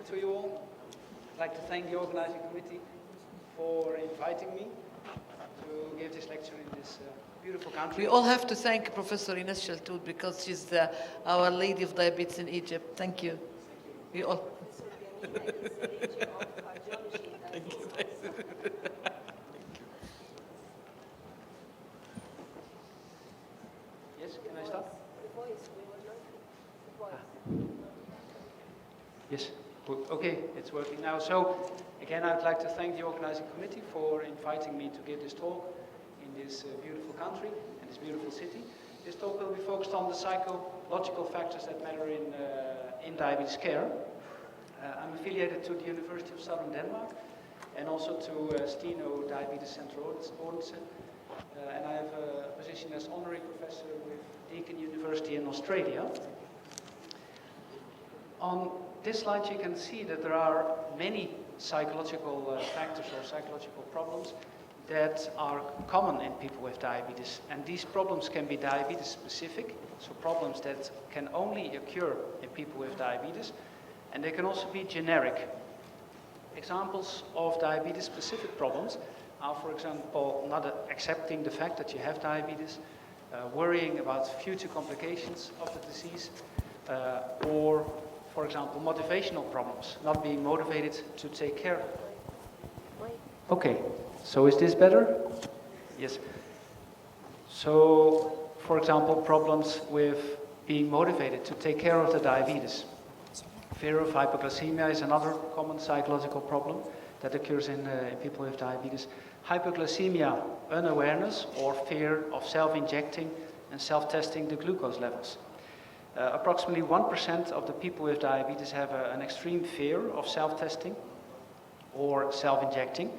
to you all. I'd like to thank the organizing committee for inviting me to give this lecture in this beautiful country. We all have to thank Professor Ines Sheltoud because she's our Lady of Diabetes in Egypt. Thank you. We all. Thank you. Yes, can I start? Yes, okay, it's working now. So, again, I'd like to thank the organizing committee for inviting me to give this talk in this beautiful country and this beautiful city. This talk will be focused on the psychological factors that matter in diabetes care. I'm affiliated to the University of Southern Denmark and also to Steno Diabetes Center Odense. And I have a position as honorary professor with Deakin University in Australia. On this slide you can see that there are many psychological factors or psychological problems that are common in people with diabetes. And these problems can be diabetes specific, so problems that can only occur in people with diabetes. And they can also be generic. Examples of diabetes specific problems are, for example, not accepting the fact that you have diabetes, worrying about future complications of the disease, or, for example, motivational problems, not being motivated to take care. Okay, so is this better? Yes. So, for example, problems with being motivated to take care of the diabetes. Fear of hypoglycemia is another common psychological problem that occurs in people with diabetes. Hypoglycemia unawareness or fear of self-injecting and self-testing the glucose levels. Approximately 1% of the people with diabetes have an extreme fear of self-testing or self-injecting.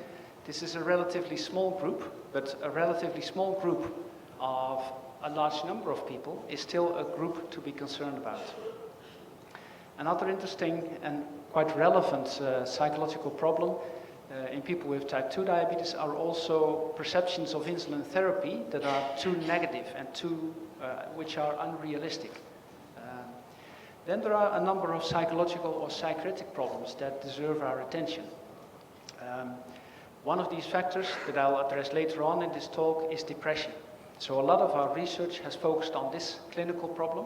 This is a relatively small group, but a relatively small group of a large number of people is still a group to be concerned about. Another interesting and quite relevant psychological problem in people with type 2 diabetes are also perceptions of insulin therapy that are too negative and which are unrealistic. Then there are a number of psychological or psychiatric problems that deserve our attention. One of these factors that I'll address later on in this talk is depression. So a lot of our research has focused on this clinical problem.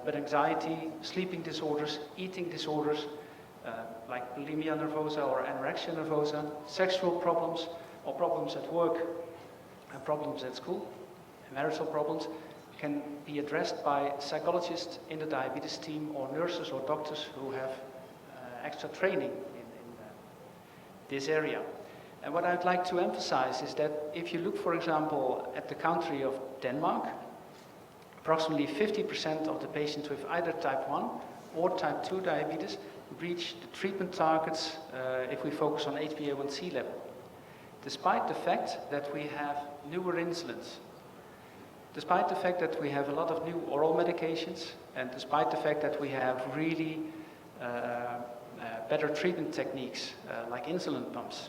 But anxiety, sleeping disorders, eating disorders, like bulimia nervosa or anorexia nervosa, sexual problems or problems at work and problems at school, and marital problems can be addressed by psychologists in the diabetes team or nurses or doctors who have extra training in this area. And what I'd like to emphasize is that if you look, for example, at the country of Denmark, approximately 50% of the patients with either type 1 or type 2 diabetes reach the treatment targets if we focus on HbA1c level, despite the fact that we have newer insulins, despite the fact that we have a lot of new oral medications, and despite the fact that we have really better treatment techniques like insulin pumps.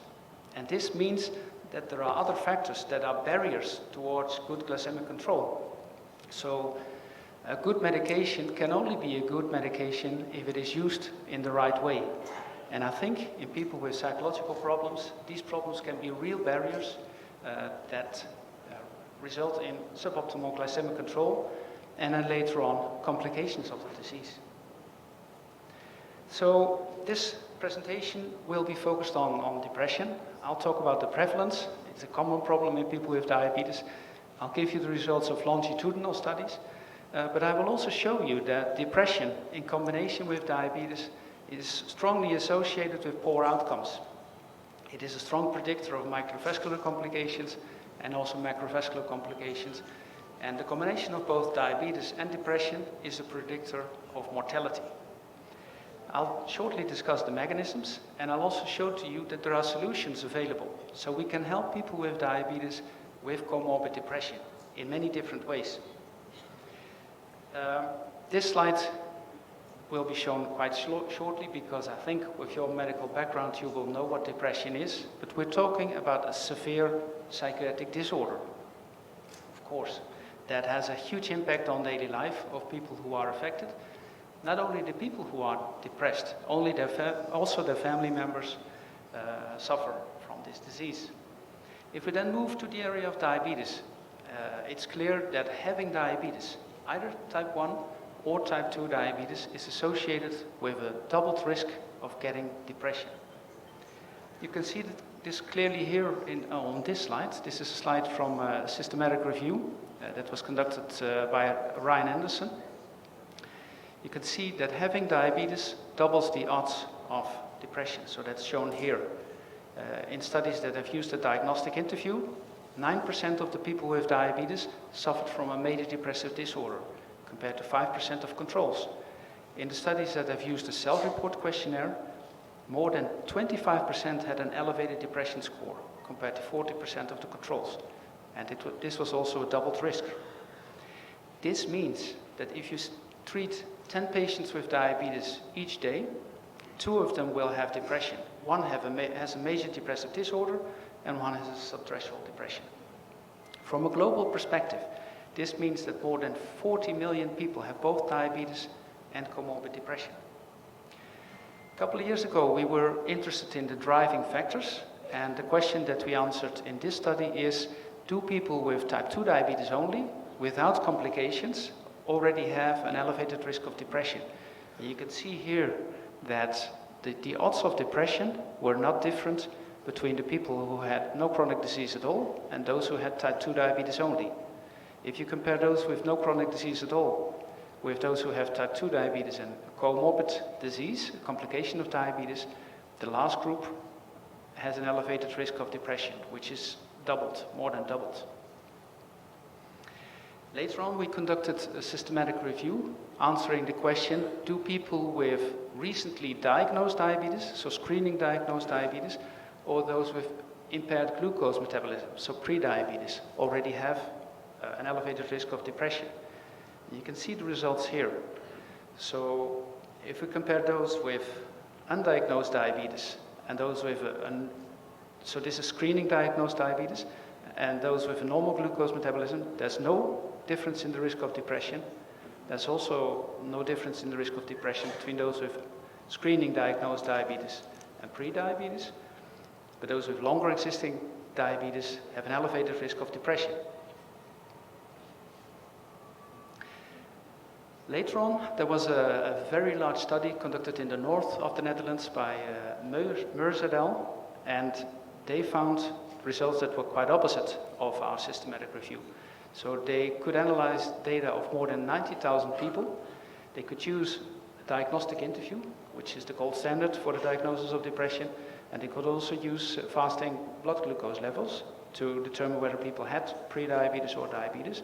And this means that there are other factors that are barriers towards good glycemic control. So a good medication can only be a good medication if it is used in the right way. And I think in people with psychological problems, these problems can be real barriers that result in suboptimal glycemic control and then later on complications of the disease. So this presentation will be focused on depression. I'll talk about the prevalence. It's a common problem in people with diabetes. I'll give you the results of longitudinal studies, but I will also show you that depression in combination with diabetes is strongly associated with poor outcomes. It is a strong predictor of microvascular complications and also macrovascular complications. And the combination of both diabetes and depression is a predictor of mortality. I'll shortly discuss the mechanisms, and I'll also show to you that there are solutions available. So we can help people with diabetes with comorbid depression in many different ways. This slide will be shown quite shortly because I think with your medical background you will know what depression is, but we're talking about a severe psychiatric disorder, of course, that has a huge impact on daily life of people who are affected. not only the people who are depressed, also their family members suffer from this disease. If we then move to the area of diabetes, it's clear that having diabetes, either type 1 or type 2 diabetes, is associated with a doubled risk of getting depression. You can see this clearly here on this slide. This is a slide from a systematic review that was conducted by Ryan Anderson. You can see that having diabetes doubles the odds of depression, so that's shown here. In studies that have used a diagnostic interview, 9% of the people with diabetes suffered from a major depressive disorder, compared to 5% of controls. In the studies that have used a self-report questionnaire, more than 25% had an elevated depression score, compared to 40% of the controls. And this was also a doubled risk. This means that if you treat 10 patients with diabetes each day, 2 of them will have depression. One has a major depressive disorder, and one has a subthreshold depression. From a global perspective, this means that more than 40 million people have both diabetes and comorbid depression. A couple of years ago, we were interested in the driving factors, and the question that we answered in this study is, do people with type 2 diabetes only, without complications, already have an elevated risk of depression? And you can see here that the odds of depression were not different between the people who had no chronic disease at all and those who had type 2 diabetes only. If you compare those with no chronic disease at all with those who have type 2 diabetes and comorbid disease, a complication of diabetes, the last group has an elevated risk of depression, which is doubled, more than doubled. Later on, we conducted a systematic review answering the question, do people with recently diagnosed diabetes, so screening diagnosed diabetes, or those with impaired glucose metabolism, so pre-diabetes, already have an elevated risk of depression? You can see the results here. So if we compare those with undiagnosed diabetes and those with so this is screening diagnosed diabetes, and those with a normal glucose metabolism, there's no difference in the risk of depression. There's also no difference in the risk of depression between those with screening diagnosed diabetes and pre-diabetes, but those with longer existing diabetes have an elevated risk of depression. Later on, there was a very large study conducted in the north of the Netherlands by Meurs et al., and they found results that were quite opposite of our systematic review. So they could analyze data of more than 90,000 people. They could use a diagnostic interview, which is the gold standard for the diagnosis of depression, and they could also use fasting blood glucose levels to determine whether people had pre-diabetes or diabetes.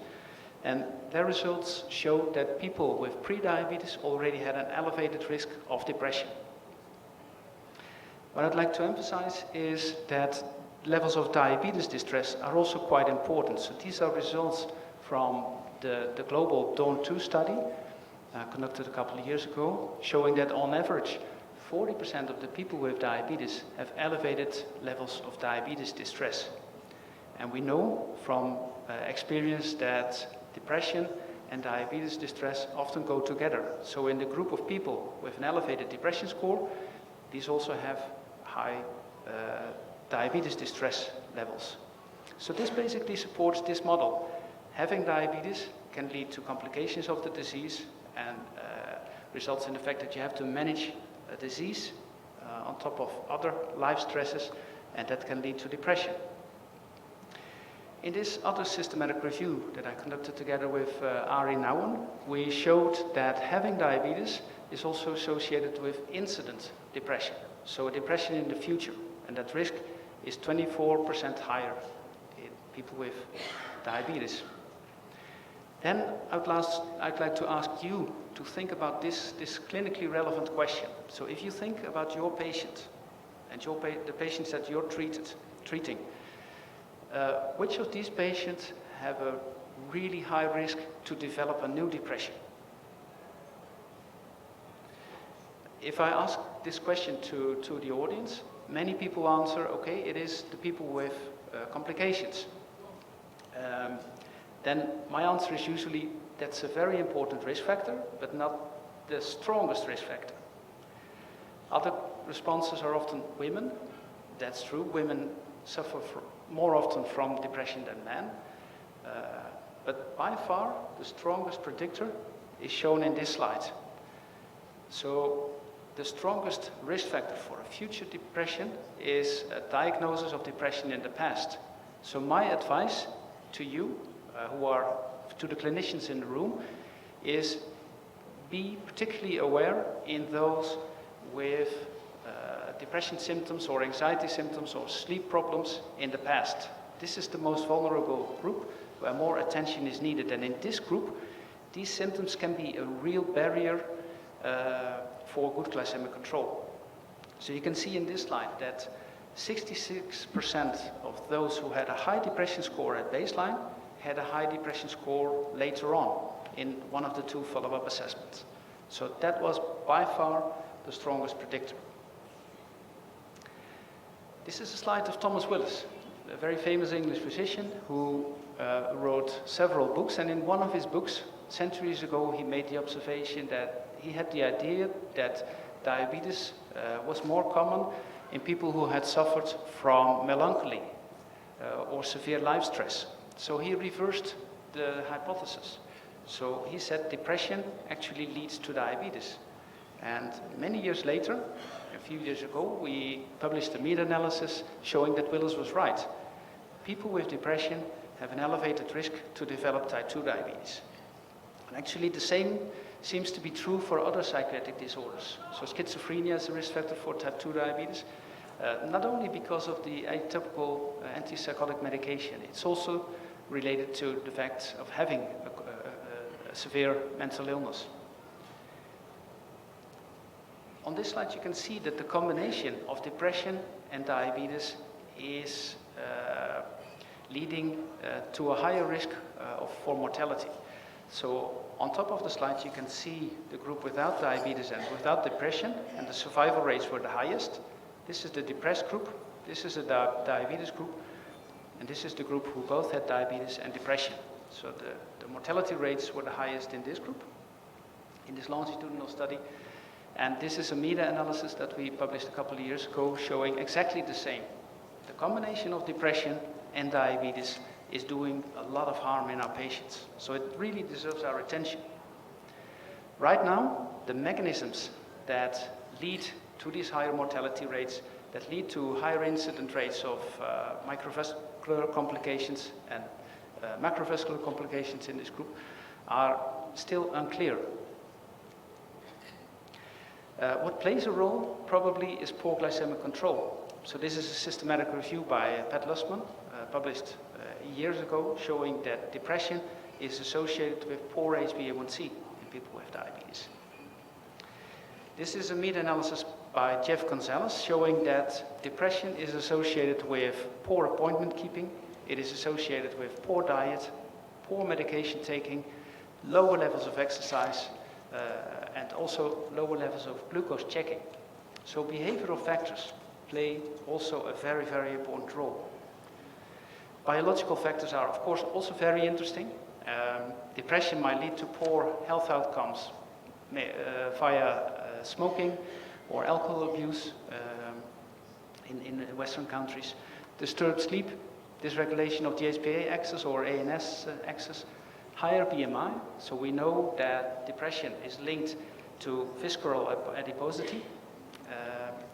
And their results showed that people with pre-diabetes already had an elevated risk of depression. What I'd like to emphasize is that levels of diabetes distress are also quite important. So these are results from the global DAWN-2 study conducted a couple of years ago, showing that on average 40% of the people with diabetes have elevated levels of diabetes distress. And we know from experience that depression and diabetes distress often go together. So in the group of people with an elevated depression score, these also have high diabetes distress levels. So this basically supports this model. Having diabetes can lead to complications of the disease and results in the fact that you have to manage a disease on top of other life stresses, and that can lead to depression. In this other systematic review that I conducted together with Ari Nouwen, we showed that having diabetes is also associated with incident depression, so depression in the future, and that risk is 24% higher in people with diabetes. Then I'd like to ask you to think about this clinically relevant question. So if you think about your patient and the patients that you're treating, which of these patients have a really high risk to develop a new depression? If I ask this question to the audience, many people answer, okay, it is the people with complications. Then my answer is usually that's a very important risk factor, but not the strongest risk factor. Other responses are often women. That's true. Women suffer more often from depression than men. But by far, the strongest predictor is shown in this slide. So the strongest risk factor for a future depression is a diagnosis of depression in the past. So my advice to you, to the clinicians in the room, is be particularly aware in those with depression symptoms or anxiety symptoms or sleep problems in the past. This is the most vulnerable group where more attention is needed. And in this group, these symptoms can be a real barrier for good glycemic control. So you can see in this slide that 66% of those who had a high depression score at baseline had a high depression score later on in one of the 2 follow-up assessments. So that was by far the strongest predictor. This is a slide of Thomas Willis, a very famous English physician who wrote several books, and in one of his books, centuries ago, he made the observation that he had the idea that diabetes was more common in people who had suffered from melancholy or severe life stress. So he reversed the hypothesis. So he said depression actually leads to diabetes. And many years later, a few years ago, we published a meta-analysis showing that Willis was right. People with depression have an elevated risk to develop type 2 diabetes. And actually the same seems to be true for other psychiatric disorders. So schizophrenia is a risk factor for type 2 diabetes, not only because of the atypical antipsychotic medication, it's also related to the fact of having a severe mental illness. On this slide you can see that the combination of depression and diabetes is leading to a higher risk for mortality. So on top of the slide you can see the group without diabetes and without depression, and the survival rates were the highest. This is the depressed group, this is the diabetes group, and this is the group who both had diabetes and depression. So the mortality rates were the highest in this group, in this longitudinal study. And this is a meta-analysis that we published a couple of years ago showing exactly the same. The combination of depression and diabetes is doing a lot of harm in our patients. So it really deserves our attention. Right now, the mechanisms that lead to these higher mortality rates, that lead to higher incident rates of microvascular complications and macrovascular complications in this group are still unclear. What plays a role probably is poor glycemic control. So this is a systematic review by Pat Lustman, published years ago, showing that depression is associated with poor HbA1c in people with diabetes. This is a meta-analysis by Jeff Gonzalez showing that depression is associated with poor appointment keeping, it is associated with poor diet, poor medication taking, lower levels of exercise, and also lower levels of glucose checking. So behavioral factors play also a very, very important role. Biological factors are, of course, also very interesting. Depression might lead to poor health outcomes via smoking or alcohol abuse in Western countries. Disturbed sleep, dysregulation of the HPA axis or ANS axis, higher BMI, so we know that depression is linked to visceral adiposity.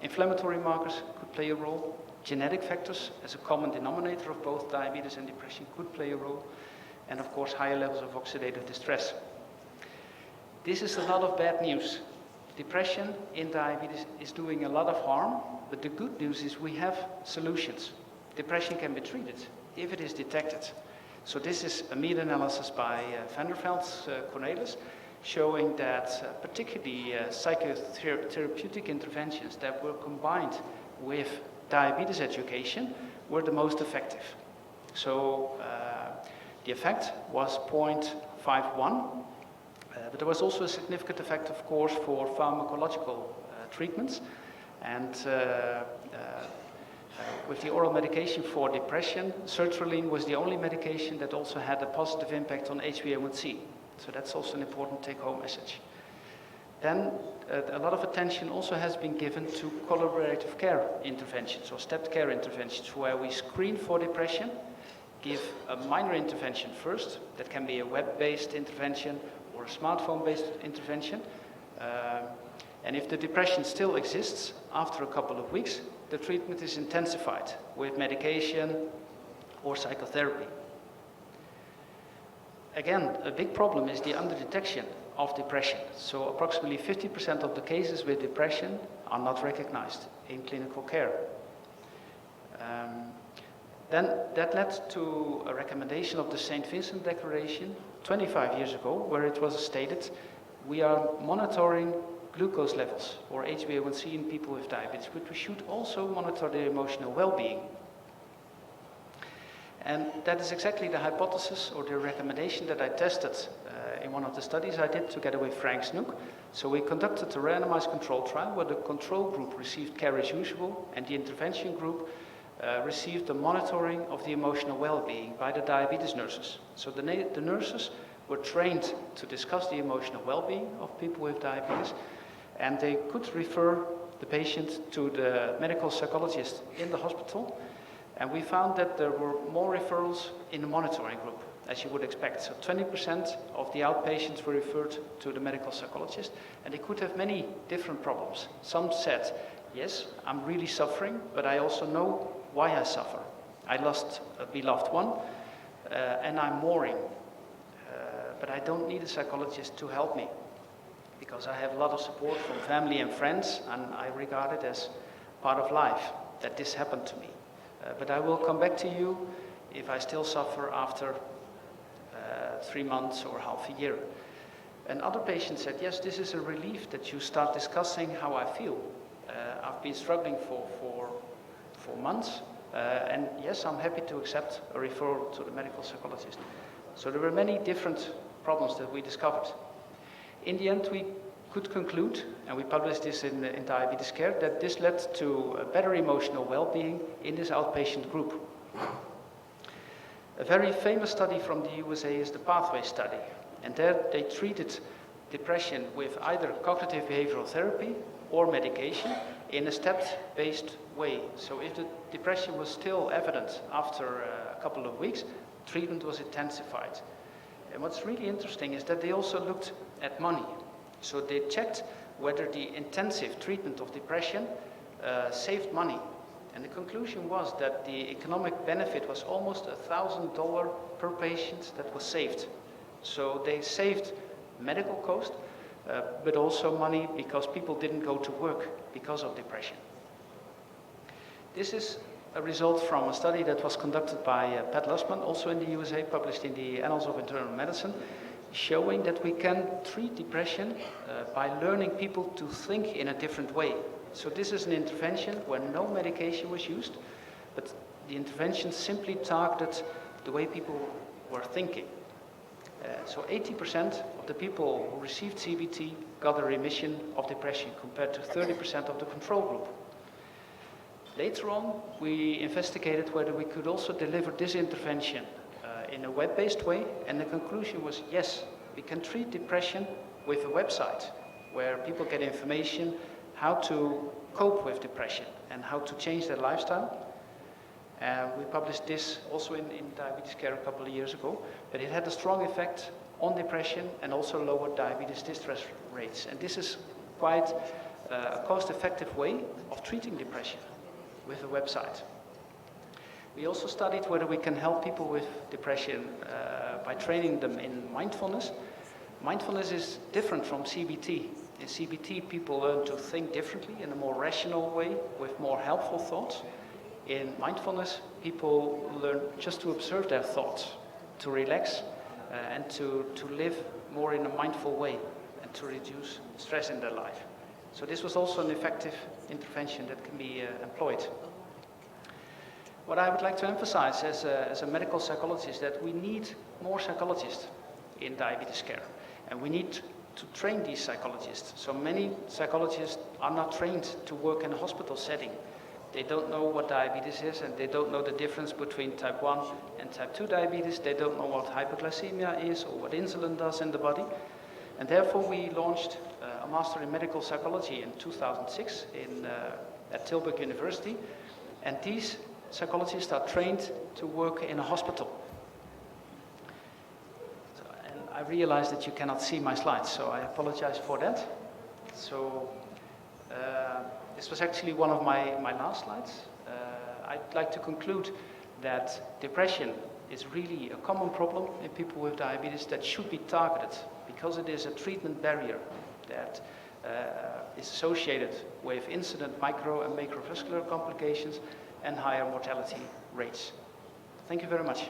Inflammatory markers could play a role. Genetic factors, as a common denominator of both diabetes and depression, could play a role. And of course, higher levels of oxidative distress. This is a lot of bad news. Depression in diabetes is doing a lot of harm, but the good news is we have solutions. Depression can be treated if it is detected. So this is a meta-analysis by Van der Veld, Cornelis, showing that particularly psychotherapeutic interventions that were combined with diabetes education were the most effective. So the effect was 0.51, but there was also a significant effect, of course, for pharmacological treatments. And with the oral medication for depression, sertraline was the only medication that also had a positive impact on HbA1c. So that's also an important take-home message. Then a lot of attention also has been given to collaborative care interventions or stepped care interventions where we screen for depression, give a minor intervention first. That can be a web-based intervention or a smartphone-based intervention. And if the depression still exists after a couple of weeks, the treatment is intensified with medication or psychotherapy. Again, a big problem is the underdetection of depression. So approximately 50% of the cases with depression are not recognized in clinical care. Then that led to a recommendation of the St. Vincent Declaration 25 years ago, where it was stated, we are monitoring glucose levels or HbA1c in people with diabetes, but we should also monitor their emotional well-being. And that is exactly the hypothesis or the recommendation that I tested in one of the studies I did together with Frank Snook. So we conducted a randomized control trial where the control group received care as usual and the intervention group received the monitoring of the emotional well-being by the diabetes nurses. So the nurses were trained to discuss the emotional well-being of people with diabetes, and they could refer the patient to the medical psychologist in the hospital. And we found that there were more referrals in the monitoring group, as you would expect. So 20% of the outpatients were referred to the medical psychologist, and they could have many different problems. Some said, yes, I'm really suffering, but I also know why I suffer. I lost a beloved one, and I'm mourning, but I don't need a psychologist to help me, because I have a lot of support from family and friends, and I regard it as part of life that this happened to me. But I will come back to you if I still suffer after 3 months or half a year. And other patients said, yes, this is a relief that you start discussing how I feel. I've been struggling for months, and yes, I'm happy to accept a referral to the medical psychologist. So there were many different problems that we discovered. In the end, we could conclude, and we published this in Diabetes Care, that this led to a better emotional well-being in this outpatient group. A very famous study from the USA is the Pathway study, and there they treated depression with either cognitive behavioral therapy or medication in a stepped-based way. So if the depression was still evident after a couple of weeks, treatment was intensified. And what's really interesting is that they also looked at money. So they checked whether the intensive treatment of depression saved money. And the conclusion was that the economic benefit was almost $1,000 per patient that was saved. So they saved medical cost, but also money because people didn't go to work because of depression. This is a result from a study that was conducted by Pat Lussman, also in the USA, published in the Annals of Internal Medicine, showing that we can treat depression by learning people to think in a different way. So this is an intervention where no medication was used, but the intervention simply targeted the way people were thinking. So 80% of the people who received CBT got a remission of depression compared to 30% of the control group. Later on, we investigated whether we could also deliver this intervention in a web-based way, and the conclusion was yes, we can treat depression with a website where people get information how to cope with depression and how to change their lifestyle. We published this also in Diabetes Care a couple of years ago, but it had a strong effect on depression and also lowered diabetes distress rates. And this is quite a cost-effective way of treating depression with a website. We also studied whether we can help people with depression by training them in mindfulness. Mindfulness is different from CBT. In CBT, people learn to think differently in a more rational way with more helpful thoughts. In mindfulness, people learn just to observe their thoughts, to relax, and to live more in a mindful way and to reduce stress in their life. So this was also an effective intervention that can be employed. What I would like to emphasize as a medical psychologist is that we need more psychologists in diabetes care, and we need to train these psychologists. So many psychologists are not trained to work in a hospital setting. They don't know what diabetes is, and they don't know the difference between type 1 and type 2 diabetes. They don't know what hypoglycemia is or what insulin does in the body. And therefore we launched a master in medical psychology in 2006 at Tilburg University, and these psychologists are trained to work in a hospital. So, and I realize that you cannot see my slides, so I apologize for that. So this was actually one of my last slides. I'd like to conclude that depression is really a common problem in people with diabetes that should be targeted, because it is a treatment barrier that is associated with incident micro and macrovascular complications and higher mortality rates. Thank you very much.